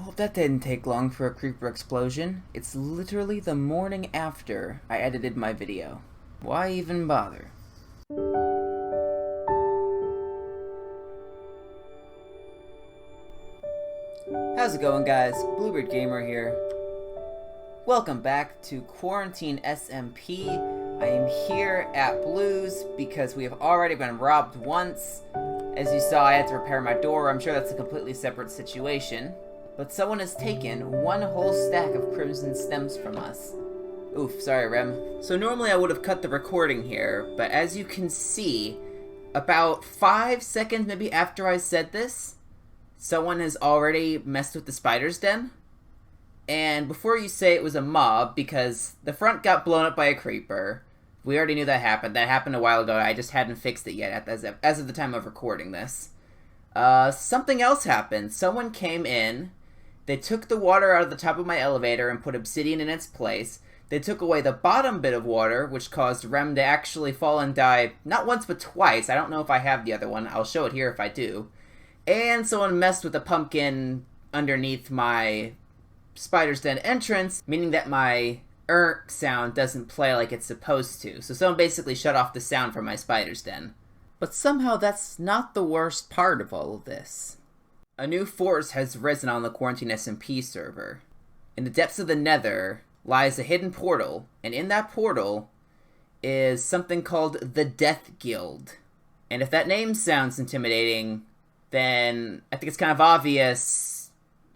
Well, that didn't take long for a creeper explosion. It's literally the morning after I edited my video. Why even bother? How's it going, guys? Bluebird Gamer here. Welcome back to Quarantine SMP. I am here at Blue's because we have already been robbed once. As you saw, I had to repair my door. I'm sure that's a completely separate situation. But someone has taken one whole stack of crimson stems from us. Oof, sorry, Rem. So normally I would have cut the recording here, but as you can see, about 5 seconds maybe after I said this, someone has already messed with the spider's den. And before you say it was a mob, because the front got blown up by a creeper, we already knew that happened. That happened a while ago. I just hadn't fixed it yet as of the time of recording this. Something else happened. Someone came in. They took the water out of the top of my elevator and put obsidian in its place. They took away the bottom bit of water, which caused Rem to actually fall and die not once but twice. I don't know if I have the other one. I'll show it here if I do. And someone messed with the pumpkin underneath my spider's den entrance, meaning that my sound doesn't play like it's supposed to. So someone basically shut off the sound from my spider's den. But somehow that's not the worst part of all of this. A new force has risen on the Quarantine SMP server. In the depths of the Nether lies a hidden portal, and in that portal is something called the Death Guild. And if that name sounds intimidating, then I think it's kind of obvious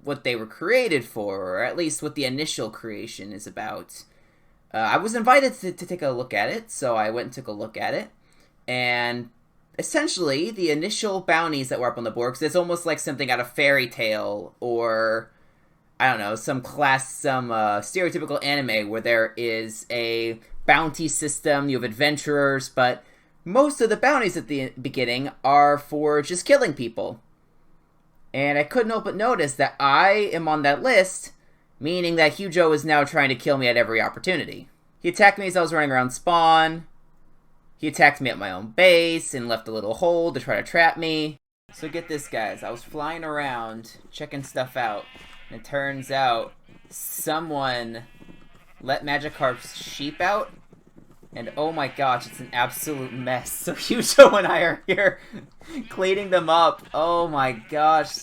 what they were created for, or at least what the initial creation is about. I was invited to take a look at it, so I went and took a look at it, and essentially the initial bounties that were up on the board, because it's almost like something out of fairy tale, or I don't know, some stereotypical anime where there is a bounty system, you have adventurers, but most of the bounties at the beginning are for just killing people. And I couldn't help but notice that I am on that list, meaning that Hujo is now trying to kill me at every opportunity. He attacked me as I was running around spawn. He attacked me at my own base and left a little hole to try to trap me. So get this, guys. I was flying around, checking stuff out, and it turns out someone let Magicraft's sheep out. And oh my gosh, it's an absolute mess. So Hujo and I are here cleaning them up. Oh my gosh.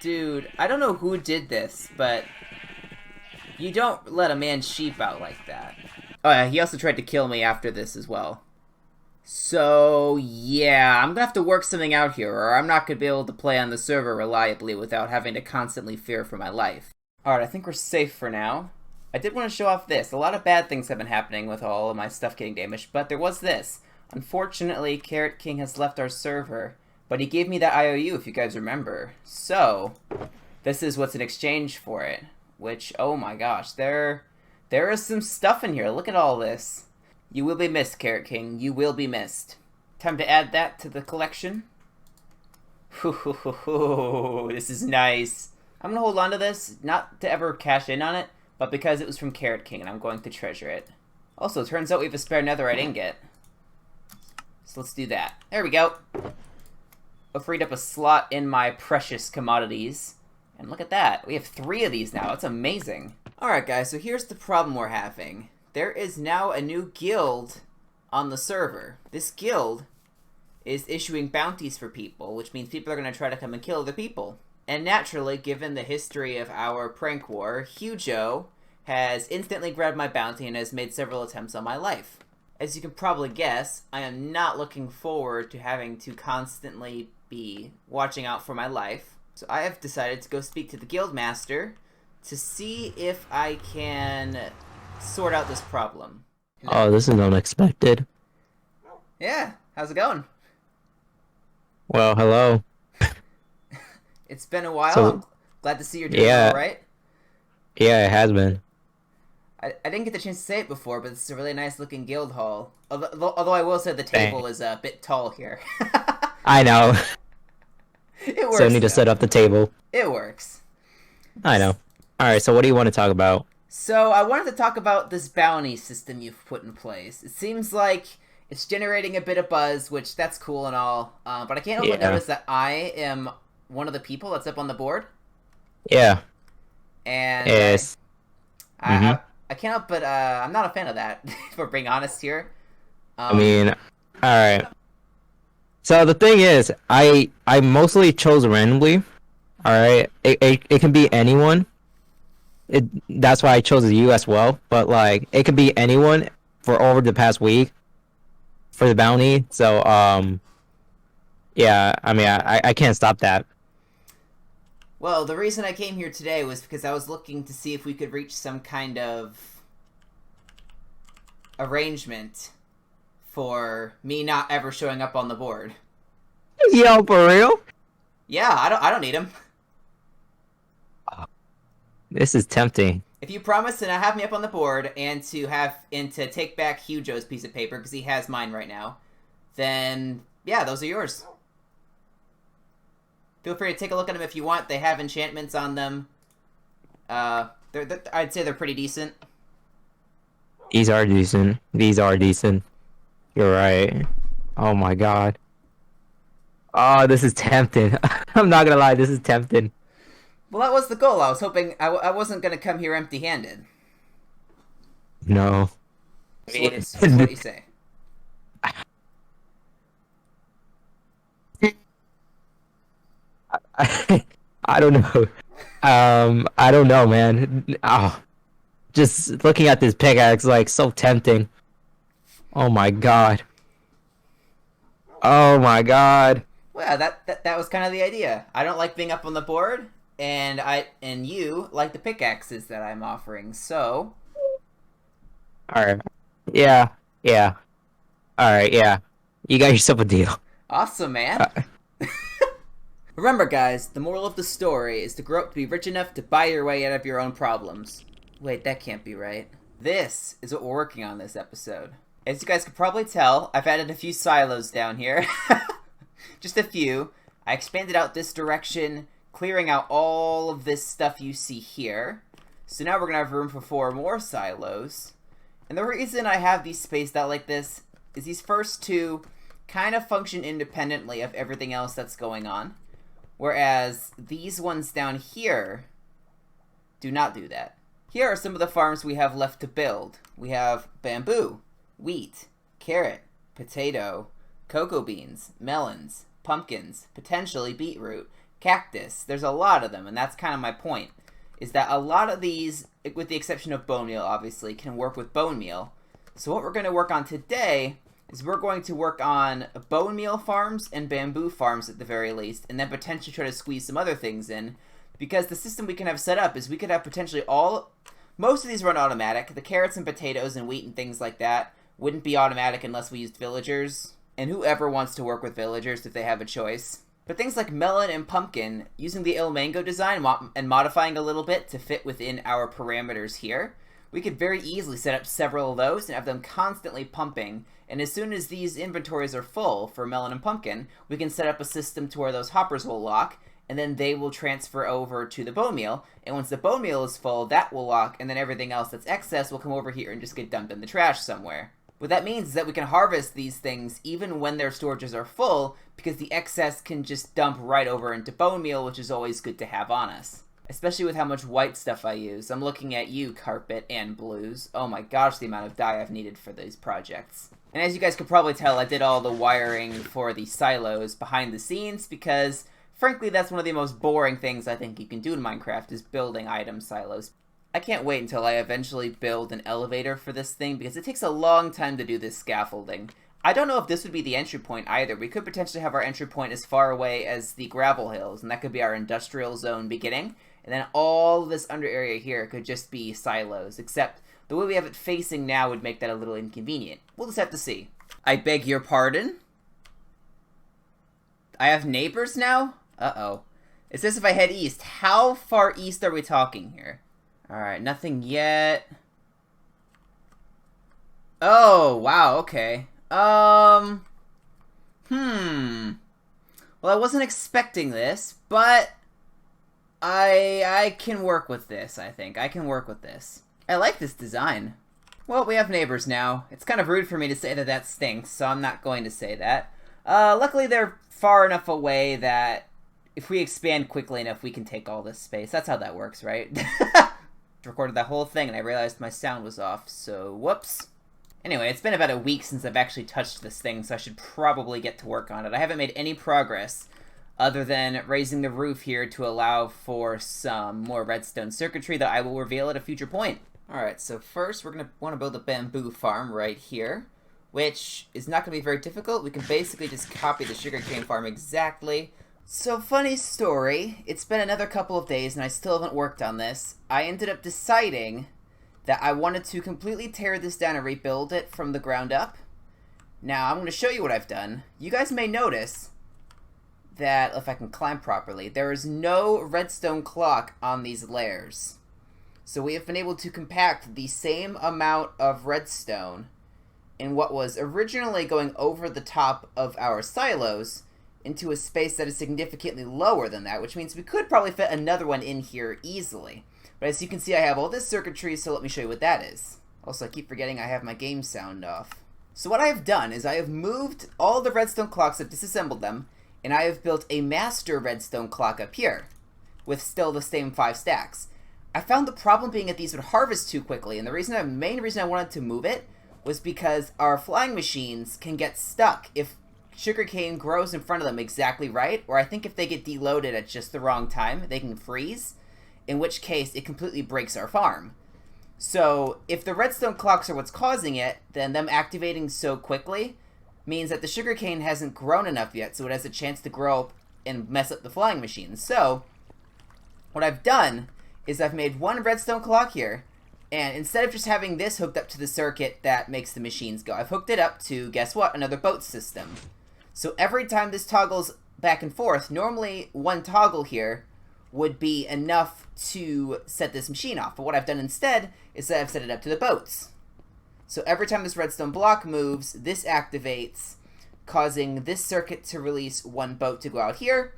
Dude, I don't know who did this, but you don't let a man's sheep out like that. Oh yeah, he also tried to kill me after this as well. So yeah, I'm gonna have to work something out here, or I'm not gonna be able to play on the server reliably without having to constantly fear for my life. Alright, I think we're safe for now. I did want to show off this. A lot of bad things have been happening with all of my stuff getting damaged, but there was this. Unfortunately, Carrot King has left our server, but he gave me that IOU, if you guys remember. So, this is what's in exchange for it, which, oh my gosh, there is some stuff in here. Look at all this. You will be missed, Carrot King. You will be missed. Time to add that to the collection. This is nice. I'm gonna hold on to this, not to ever cash in on it, but because it was from Carrot King, and I'm going to treasure it. Also, it turns out we have a spare netherite ingot. So let's do that. There we go. I freed up a slot in my precious commodities. And look at that. We have 3 of these now. That's amazing. Alright, guys, so here's the problem we're having. There is now a new guild on the server. This guild is issuing bounties for people, which means people are going to try to come and kill other people. And naturally, given the history of our prank war, Hujo has instantly grabbed my bounty and has made several attempts on my life. As you can probably guess, I am not looking forward to having to constantly be watching out for my life. So I have decided to go speak to the guild master to see if I can sort out this problem. Oh, this is unexpected. Yeah, how's it going? Well, hello. It's been a while. So, I'm glad to see you're doing yeah, all right. yeah, it has been. I didn't get the chance to say it before, but it's a really nice looking guild hall. Although I will say the table is a bit tall here. I know. It works. So I need to though. set up the table. It works. I know. Alright, so what do you want to talk about? So I wanted to talk about this bounty system you've put in place. It seems like it's generating a bit of buzz, which that's cool and all. But I can't help but notice that I am one of the people that's up on the board. Yeah. and Is I, I, I can't help but I'm not a fan of that. If we're being honest here. I mean, all right. So the thing is, I mostly chose randomly. All right, it can be anyone. That's why I chose you as well. But like, it could be anyone for over the past week for the bounty. So yeah. I mean, I can't stop that. Well, the reason I came here today was because I was looking to see if we could reach some kind of arrangement for me not ever showing up on the board. Yo, for real? Yeah, I don't need him. This is tempting. If you promise to not have me up on the board and to take back Hujo's piece of paper because he has mine right now, then yeah, those are yours. Feel free to take a look at them if you want. They have enchantments on them. I'd say they're pretty decent. These are decent. These are decent. You're right. Oh my god. Oh, this is tempting. I'm not gonna lie, this is tempting. Well, that was the goal. I was hoping I wasn't going to come here empty-handed. No. So what do you say? I don't know. I don't know, man. Oh, just looking at this pickaxe, like, so tempting. Oh my god. Oh my god. Well, that was kind of the idea. I don't like being up on the board, and you like the pickaxes that I'm offering. So, All right. Yeah. Yeah. All right. Yeah. You got yourself a deal. awesome, man. Remember, guys, the moral of the story is to grow up to be rich enough to buy your way out of your own problems. Wait, that can't be right. This is what we're working on this episode. As you guys could probably tell, I've added a few silos down here. Just a few. I expanded out this direction, clearing out all of this stuff you see here. So now we're going to have room for 4 more silos. And the reason I have these spaced out like this is these first 2 kind of function independently of everything else that's going on. Whereas these ones down here do not do that. Here are some of the farms we have left to build. We have bamboo, wheat, carrot, potato, cocoa beans, melons, pumpkins, potentially beetroot, cactus. There's a lot of them, and that's kind of my point, is that a lot of these, with the exception of bone meal, obviously, can work with bone meal. So what we're going to work on today is we're going to work on bone meal farms and bamboo farms at the very least, and then potentially try to squeeze some other things in, because the system we can have set up is we could have potentially most of these run automatic. The carrots and potatoes and wheat and things like that wouldn't be automatic unless we used villagers, and whoever wants to work with villagers if they have a choice. But things like melon and pumpkin, using the Il Mango design and modifying a little bit to fit within our parameters here, we could very easily set up several of those and have them constantly pumping. And as soon as these inventories are full for melon and pumpkin, we can set up a system to where those hoppers will lock, and then they will transfer over to the bone meal. And once the bone meal is full, that will lock, and then everything else that's excess will come over here and just get dumped in the trash somewhere. What that means is that we can harvest these things even when their storages are full, because the excess can just dump right over into bone meal, which is always good to have on us. Especially with how much white stuff I use. I'm looking at you, Carpet and Blues. Oh my gosh, the amount of dye I've needed for these projects. And as you guys could probably tell, I did all the wiring for the silos behind the scenes because, frankly, that's one of the most boring things I think you can do in Minecraft is building item silos. I can't wait until I eventually build an elevator for this thing because it takes a long time to do this scaffolding. I don't know if this would be the entry point either. We could potentially have our entry point as far away as the gravel hills, and that could be our industrial zone beginning. And then all this under area here could just be silos, except the way we have it facing now would make that a little inconvenient. We'll just have to see. I beg your pardon? I have neighbors now? Uh-oh. It says if I head east. How far east are we talking here? Alright, nothing yet. Oh, wow, okay. Well, I wasn't expecting this, but I can work with this, I think. I can work with this. I like this design. Well, we have neighbors now. It's kind of rude for me to say that that stinks, so I'm not going to say that. Luckily, they're far enough away that if we expand quickly enough, we can take all this space. That's how that works, right? Recorded that whole thing and I realized my sound was off, so whoops. Anyway, it's been about a week since I've actually touched this thing, so I should probably get to work on it. I haven't made any progress other than raising the roof here to allow for some more redstone circuitry that I will reveal at a future point. Alright, so first we're going to want to build a bamboo farm right here, which is not going to be very difficult. We can basically just copy the sugarcane farm exactly. So, funny story, it's been another couple of days and I still haven't worked on this. I ended up deciding that I wanted to completely tear this down and rebuild it from the ground up. Now, I'm going to show you what I've done. You guys may notice that, if I can climb properly, there is no redstone clock on these layers. So we have been able to compact the same amount of redstone in what was originally going over the top of our silos into a space that is significantly lower than that, which means we could probably fit another one in here easily. But as you can see, I have all this circuitry, so let me show you what that is. Also, I keep forgetting I have my game sound off. So what I have done is I have moved all the redstone clocks, I've disassembled them, and I have built a master redstone clock up here, with still the same 5 stacks. I found the problem being that these would harvest too quickly, and the main reason I wanted to move it was because our flying machines can get stuck if sugarcane grows in front of them exactly right, or I think if they get deloaded at just the wrong time, they can freeze, in which case it completely breaks our farm. So if the redstone clocks are what's causing it, then them activating so quickly means that the sugarcane hasn't grown enough yet, so it has a chance to grow up and mess up the flying machines. So what I've done is I've made one redstone clock here, and instead of just having this hooked up to the circuit that makes the machines go, I've hooked it up to, guess what, another boat system. So every time this toggles back and forth, normally one toggle here would be enough to set this machine off. But what I've done instead is that I've set it up to the boats. So every time this redstone block moves, this activates, causing this circuit to release one boat to go out here.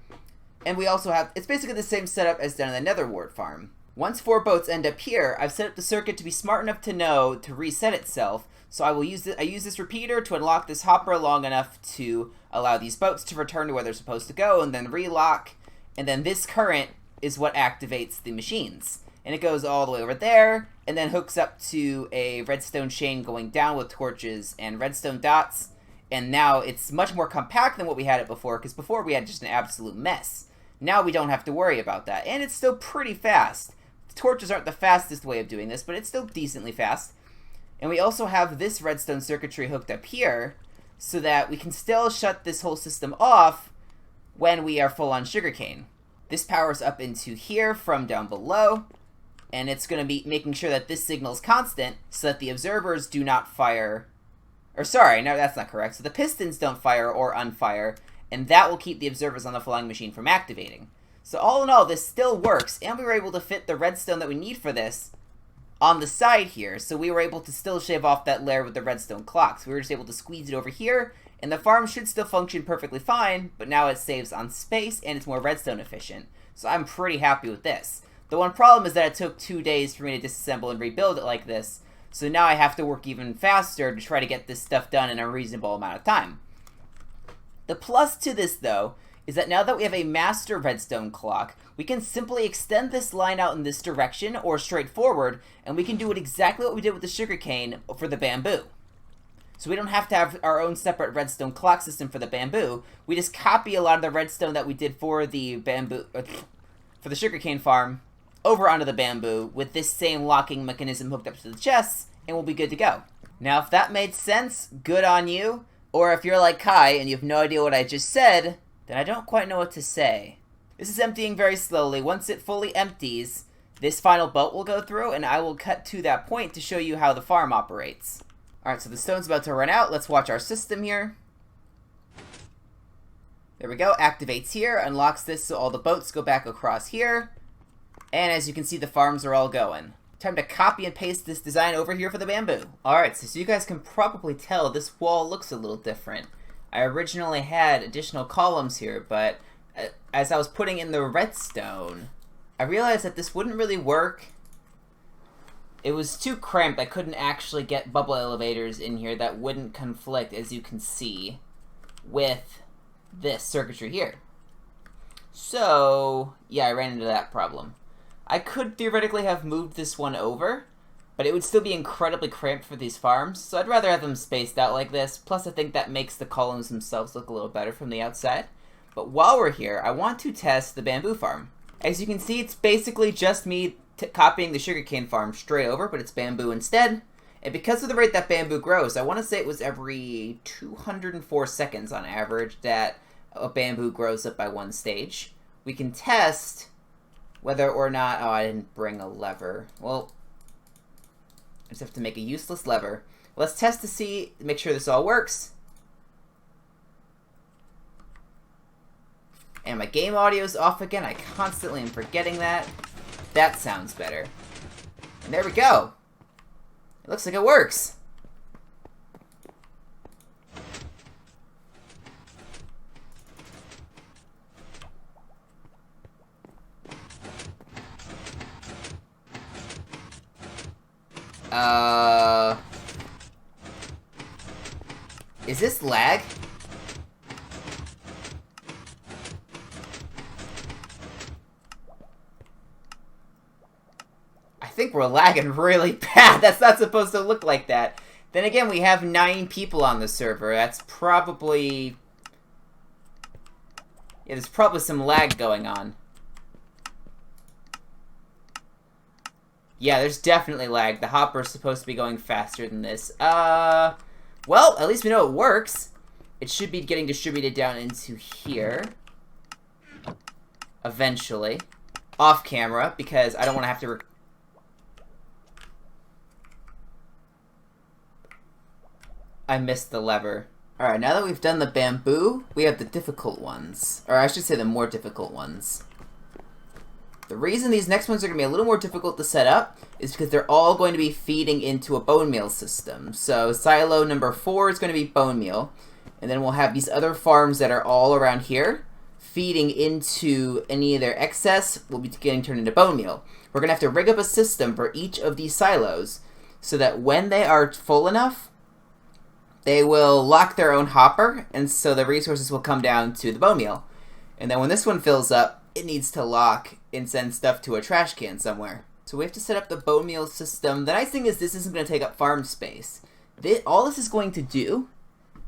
And we also have, it's basically the same setup as done in the Nether Wart farm. Once 4 boats end up here, I've set up the circuit to be smart enough to know to reset itself. So I use this repeater to unlock this hopper long enough to allow these boats to return to where they're supposed to go, and then relock. And then this current is what activates the machines. And it goes all the way over there, and then hooks up to a redstone chain going down with torches and redstone dots. And now it's much more compact than what we had it before, because before we had just an absolute mess. Now we don't have to worry about that, and it's still pretty fast. The torches aren't the fastest way of doing this, but it's still decently fast. And we also have this redstone circuitry hooked up here, so that we can still shut this whole system off when we are full on sugarcane. This powers up into here from down below, and it's going to be making sure that this signal is constant so that the observers do not fire. Or sorry, no, that's not correct. So the pistons don't fire or unfire, and that will keep the observers on the flying machine from activating. So all in all, this still works, and we were able to fit the redstone that we need for this on the side here, so we were able to still shave off that layer with the redstone clocks. We were just able to squeeze it over here, and the farm should still function perfectly fine, but now it saves on space, and it's more redstone efficient. So I'm pretty happy with this. The one problem is that it took 2 days for me to disassemble and rebuild it like this, so now I have to work even faster to try to get this stuff done in a reasonable amount of time. The plus to this, though, is that now that we have a master redstone clock, we can simply extend this line out in this direction or straight forward, and we can do it exactly what we did with the sugarcane for the bamboo. So we don't have to have our own separate redstone clock system for the bamboo. We just copy a lot of the redstone that we did for the bamboo, for the sugarcane farm, over onto the bamboo with this same locking mechanism hooked up to the chests, and we'll be good to go. Now, if that made sense, good on you. Or if you're like Kai and you have no idea what I just said, then I don't quite know what to say. This is emptying very slowly. Once it fully empties, this final boat will go through, and I will cut to that point to show you how the farm operates. Alright, so the stone's about to run out. Let's watch our system here. There we go. Activates here. Unlocks this so all the boats go back across here. And as you can see, the farms are all going. Time to copy and paste this design over here for the bamboo. Alright, so you guys can probably tell this wall looks a little different. I originally had additional columns here, but as I was putting in the redstone, I realized that this wouldn't really work. It was too cramped. I couldn't actually get bubble elevators in here that wouldn't conflict, as you can see, with this circuitry here. So, yeah, I ran into that problem. I could theoretically have moved this one over, but it would still be incredibly cramped for these farms, so I'd rather have them spaced out like this. Plus, I think that makes the columns themselves look a little better from the outside. But while we're here, I want to test the bamboo farm. As you can see, it's basically just me copying the sugarcane farm straight over, but it's bamboo instead. And because of the rate that bamboo grows, I want to say it was every 204 seconds on average that a bamboo grows up by one stage. We can test whether or not... Oh, I didn't bring a lever. Well, I just have to make a useless lever. Let's test to see, make sure this all works. And my game audio's off again. I constantly am forgetting that. That sounds better. And there we go. It looks like it works. Is this lag? I think we're lagging really bad. That's not supposed to look like that. Then again, we have 9 people on the server. That's probably... Yeah, there's probably some lag going on. Yeah, there's definitely lag. The hopper's supposed to be going faster than this. Well, at least we know it works. It should be getting distributed down into here. Eventually. Off camera, because I don't want to have to... I missed the lever. Alright, now that we've done the bamboo, we have the difficult ones. Or I should say the more difficult ones. The reason these next ones are going to be a little more difficult to set up is because they're all going to be feeding into a bone meal system. So silo number 4 is going to be bone meal. And then we'll have these other farms that are all around here feeding into any of their excess will be getting turned into bone meal. We're going to have to rig up a system for each of these silos so that when they are full enough, they will lock their own hopper, and so the resources will come down to the bone meal. And then when this one fills up, it needs to lock and send stuff to a trash can somewhere. So we have to set up the bone meal system. The nice thing is this isn't going to take up farm space. All this is going to do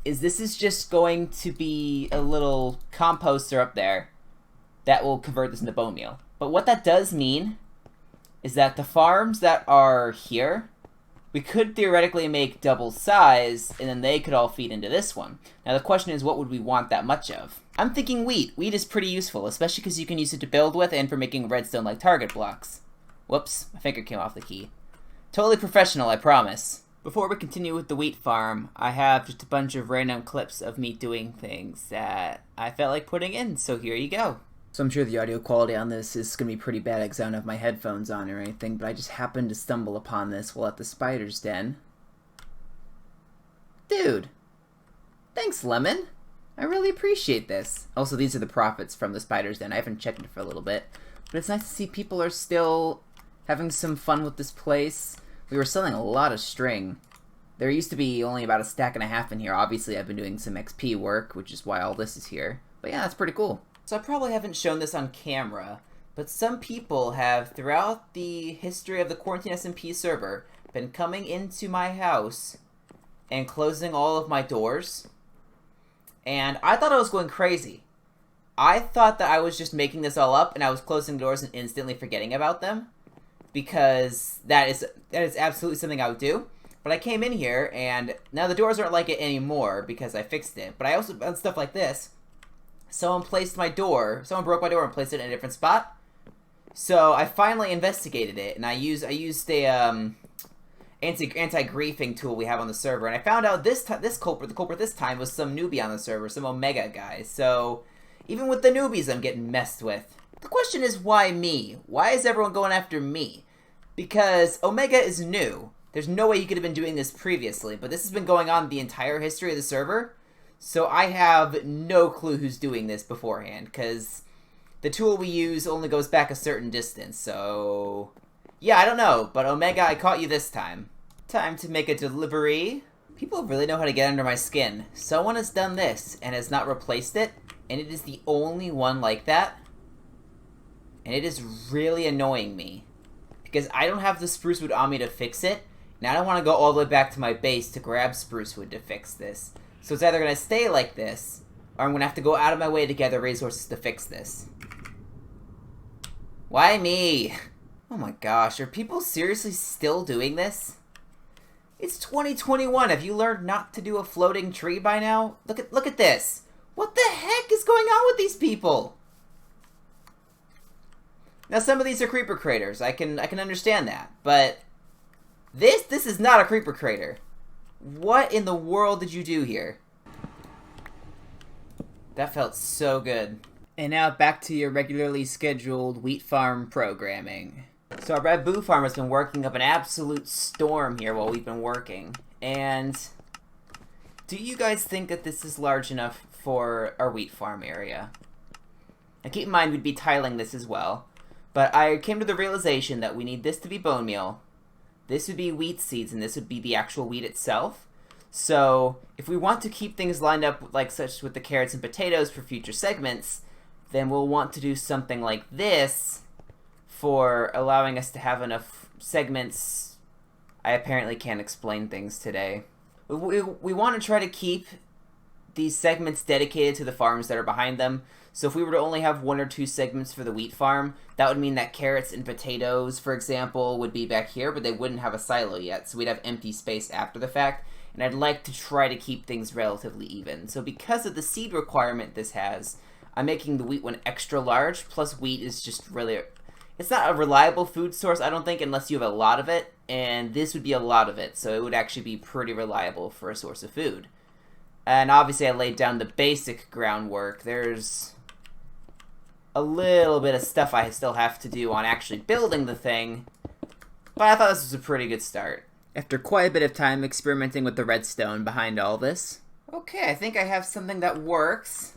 is this is just going to be a little composter up there that will convert this into bone meal. But what that does mean is that the farms that are here, we could theoretically make double size, and then they could all feed into this one. Now the question is, what would we want that much of? I'm thinking wheat. Wheat is pretty useful, especially because you can use it to build with and for making redstone-like target blocks. Whoops, my finger came off the key. Totally professional, I promise. Before we continue with the wheat farm, I have just a bunch of random clips of me doing things that I felt like putting in, so here you go. So I'm sure the audio quality on this is going to be pretty bad because I don't have my headphones on or anything, but I just happened to stumble upon this while at the spider's den. Dude! Thanks, Lemon! I really appreciate this. Also, these are the profits from the spider's den. I haven't checked it for a little bit, but it's nice to see people are still having some fun with this place. We were selling a lot of string. There used to be only about a stack and a half in here. Obviously, I've been doing some XP work, which is why all this is here. But yeah, that's pretty cool. So I probably haven't shown this on camera, but some people have, throughout the history of the Quarantine SMP server, been coming into my house and closing all of my doors. And I thought I was going crazy. I thought that I was just making this all up and I was closing doors and instantly forgetting about them. Because that is absolutely something I would do. But I came in here and now the doors aren't like it anymore because I fixed it. But I also done stuff like this. Someone broke my door and placed it in a different spot. So I finally investigated it, and I used a anti-griefing tool we have on the server, and I found out the culprit this time was some newbie on the server, some Omega guy. So even with the newbies, I'm getting messed with. The question is, why me? Why is everyone going after me? Because Omega is new. There's no way you could have been doing this previously, but this has been going on the entire history of the server. So I have no clue who's doing this beforehand, because the tool we use only goes back a certain distance, so... Yeah, I don't know, but Omega, I caught you this time. Time to make a delivery. People really know how to get under my skin. Someone has done this, and has not replaced it, and it is the only one like that. And it is really annoying me. Because I don't have the spruce wood on me to fix it. And I don't want to go all the way back to my base to grab spruce wood to fix this. So it's either going to stay like this, or I'm going to have to go out of my way to gather resources to fix this. Why me? Oh my gosh, are people seriously still doing this? It's 2021. Have you learned not to do a floating tree by now? Look at this. What the heck is going on with these people? Now some of these are creeper craters. I can understand that, but this is not a creeper crater. What in the world did you do here? That felt so good. And now back to your regularly scheduled wheat farm programming. So our Red Boo farm has been working up an absolute storm here while we've been working. And do you guys think that this is large enough for our wheat farm area? Now keep in mind we'd be tiling this as well. But I came to the realization that we need this to be bone meal. This would be wheat seeds, and this would be the actual wheat itself. So if we want to keep things lined up like such with the carrots and potatoes for future segments, then we'll want to do something like this for allowing us to have enough segments. I apparently can't explain things today. We want to try to keep these segments dedicated to the farms that are behind them. So if we were to only have 1 or 2 segments for the wheat farm, that would mean that carrots and potatoes, for example, would be back here, but they wouldn't have a silo yet, so we'd have empty space after the fact. And I'd like to try to keep things relatively even. So because of the seed requirement this has, I'm making the wheat one extra large, plus wheat is just really... It's not a reliable food source, I don't think, unless you have a lot of it, and this would be a lot of it, so it would actually be pretty reliable for a source of food. And obviously I laid down the basic groundwork. There's a little bit of stuff I still have to do on actually building the thing, but I thought this was a pretty good start. After quite a bit of time experimenting with the redstone behind all this. Okay, I think I have something that works.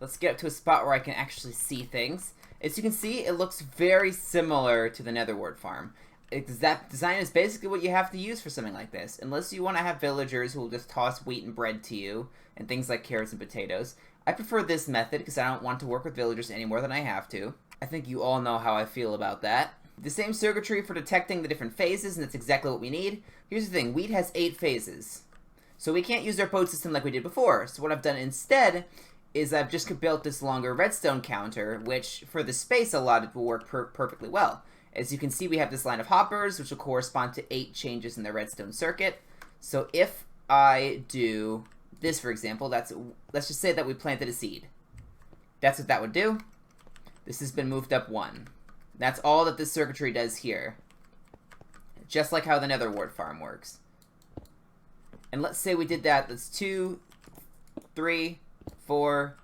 Let's get up to a spot where I can actually see things. As you can see, it looks very similar to the Netherward farm. That design is basically what you have to use for something like this. Unless you want to have villagers who will just toss wheat and bread to you, and things like carrots and potatoes. I prefer this method because I don't want to work with villagers any more than I have to. I think you all know how I feel about that. The same circuitry for detecting the different phases, and that's exactly what we need. Here's the thing, wheat has 8 phases. So we can't use our boat system like we did before. So what I've done instead is I've just built this longer redstone counter, which for the space allotted will work perfectly well. As you can see, we have this line of hoppers, which will correspond to 8 changes in the redstone circuit. So if I do this, for example, let's just say that we planted a seed. That's what that would do. This has been moved up 1. That's all that this circuitry does here. Just like how the Netherward farm works. And let's say we did that. That's 2, 3, 4,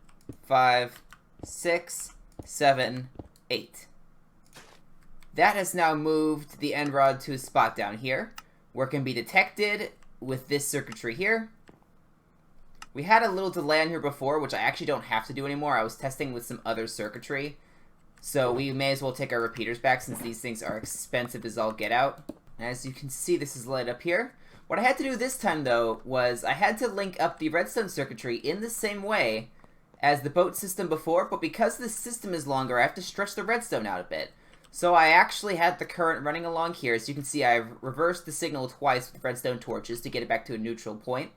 5, 6, 7, 8. That has now moved the end rod to a spot down here, where it can be detected with this circuitry here. We had a little delay on here before, which I actually don't have to do anymore. I was testing with some other circuitry. So we may as well take our repeaters back since these things are expensive as all get out. As you can see, this is lit up here. What I had to do this time, though, was I had to link up the redstone circuitry in the same way as the boat system before, but because this system is longer, I have to stretch the redstone out a bit. So I actually had the current running along here. As you can see, I've reversed the signal twice with redstone torches to get it back to a neutral point.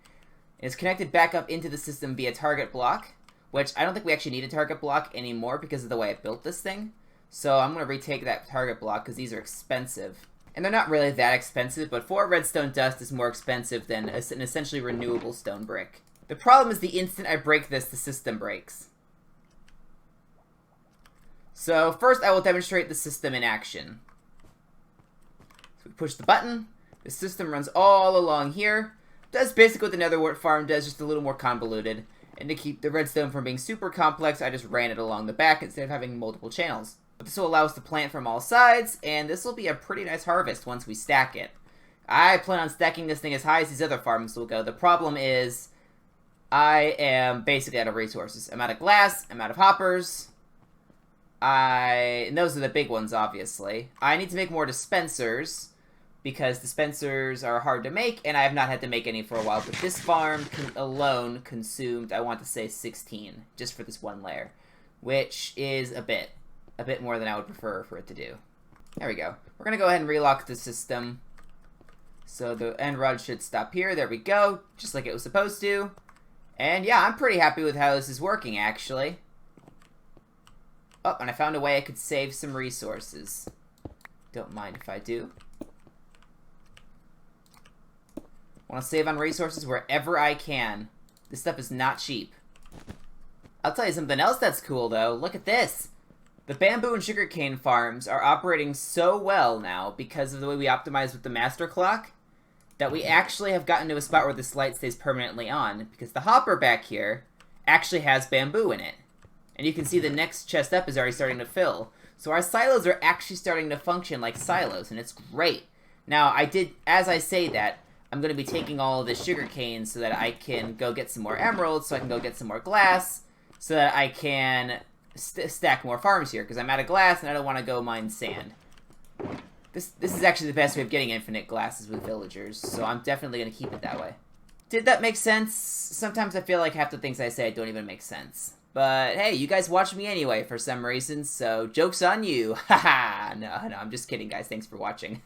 It's connected back up into the system via target block, which I don't think we actually need a target block anymore because of the way I built this thing. So I'm going to retake that target block because these are expensive. And they're not really that expensive, but 4 redstone dust is more expensive than an essentially renewable stone brick. The problem is the instant I break this, the system breaks. So first I will demonstrate the system in action. So we push the button, the system runs all along here. Does basically what the Netherwart farm does, just a little more convoluted. And to keep the redstone from being super complex, I just ran it along the back instead of having multiple channels. But this will allow us to plant from all sides, and this will be a pretty nice harvest once we stack it. I plan on stacking this thing as high as these other farms will go. The problem is, I am basically out of resources. I'm out of glass, I'm out of hoppers. And those are the big ones, obviously. I need to make more dispensers, because dispensers are hard to make, and I have not had to make any for a while. But this farm alone consumed, I want to say 16, just for this one layer, which is a bit. a bit more than I would prefer for it to do. There we go. We're going to go ahead and relock the system. So the end rod should stop here. There we go. Just like it was supposed to. And yeah, I'm pretty happy with how this is working, actually. Oh, and I found a way I could save some resources. Don't mind if I do. Want to save on resources wherever I can. This stuff is not cheap. I'll tell you something else that's cool, though. Look at this. The bamboo and sugarcane farms are operating so well now because of the way we optimize with the master clock that we actually have gotten to a spot where this light stays permanently on because the hopper back here actually has bamboo in it. And you can see the next chest up is already starting to fill. So our silos are actually starting to function like silos, and it's great. Now, as I say that, I'm going to be taking all of this sugarcane so that I can go get some more emeralds, so I can go get some more glass, so that I can stack more farms here, because I'm out of glass and I don't want to go mine sand. This is actually the best way of getting infinite glasses with villagers, so I'm definitely going to keep it that way. Did that make sense? Sometimes I feel like half the things I say don't even make sense. But hey, you guys watch me anyway for some reason, so joke's on you. Haha! No, I'm just kidding, guys. Thanks for watching.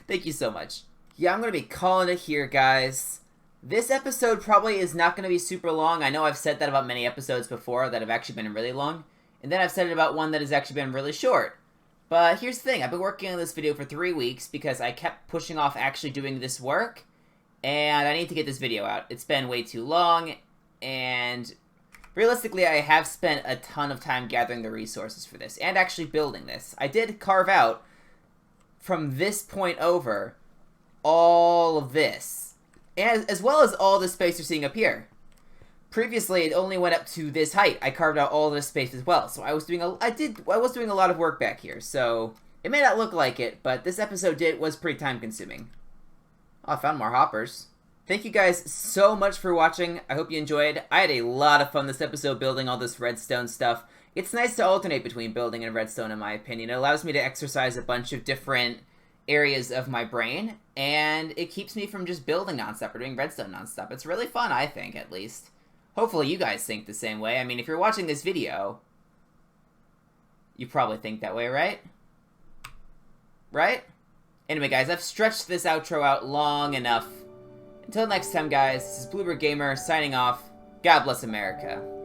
Thank you so much. Yeah, I'm going to be calling it here, guys. This episode probably is not going to be super long. I know I've said that about many episodes before that have actually been really long. And then I've said it about one that has actually been really short. But here's the thing. I've been working on this video for 3 weeks because I kept pushing off actually doing this work. And I need to get this video out. It's been way too long. And realistically, I have spent a ton of time gathering the resources for this. And actually building this. I did carve out, from this point over, all of this. As well as all the space you're seeing up here. Previously, it only went up to this height. I carved out all this space as well. So I was doing a lot of work back here. So it may not look like it, but this episode was pretty time consuming. Oh, I found more hoppers. Thank you guys so much for watching. I hope you enjoyed. I had a lot of fun this episode building all this redstone stuff. It's nice to alternate between building and redstone, in my opinion. It allows me to exercise a bunch of different areas of my brain, and it keeps me from just building nonstop or doing redstone nonstop. It's really fun, I think, at least. Hopefully you guys think the same way. I mean, if you're watching this video, you probably think that way, right? Right? Anyway, guys, I've stretched this outro out long enough. Until next time, guys, this is Bluebird Gamer signing off. God bless America.